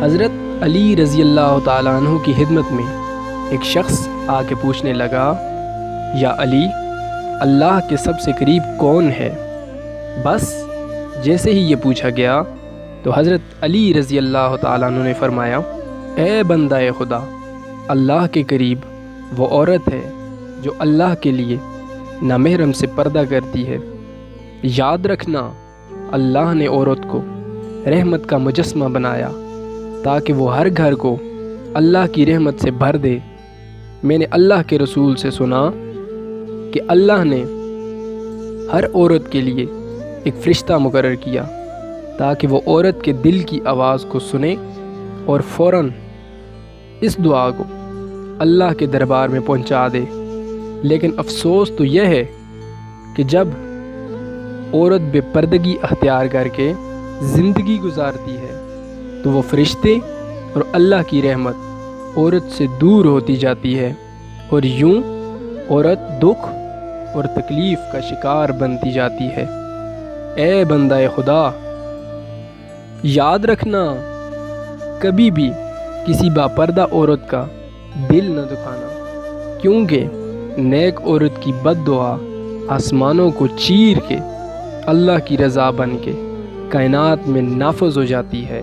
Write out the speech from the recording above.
حضرت علی رضی اللہ تعالیٰ عنہ کی خدمت میں ایک شخص آ کے پوچھنے لگا، یا علی، اللہ کے سب سے قریب کون ہے؟ بس جیسے ہی یہ پوچھا گیا تو حضرت علی رضی اللہ تعالیٰ عنہ نے فرمایا، اے بندہ خدا، اللہ کے قریب وہ عورت ہے جو اللہ کے لیے نامحرم سے پردہ کرتی ہے۔ یاد رکھنا، اللہ نے عورت کو رحمت کا مجسمہ بنایا تاکہ وہ ہر گھر کو اللہ کی رحمت سے بھر دے۔ میں نے اللہ کے رسول سے سنا کہ اللہ نے ہر عورت کے لیے ایک فرشتہ مقرر کیا تاکہ وہ عورت کے دل کی آواز کو سنے اور فوراً اس دعا کو اللہ کے دربار میں پہنچا دے۔ لیکن افسوس تو یہ ہے کہ جب عورت بے پردگی اختیار کر کے زندگی گزارتی ہے تو وہ فرشتے اور اللہ کی رحمت عورت سے دور ہوتی جاتی ہے، اور یوں عورت دکھ اور تکلیف کا شکار بنتی جاتی ہے۔ اے بندہ خدا، یاد رکھنا، کبھی بھی کسی باپردہ عورت کا دل نہ دکھانا، کیونکہ نیک عورت کی بد دعا آسمانوں کو چیر کے اللہ کی رضا بن کے کائنات میں نافذ ہو جاتی ہے۔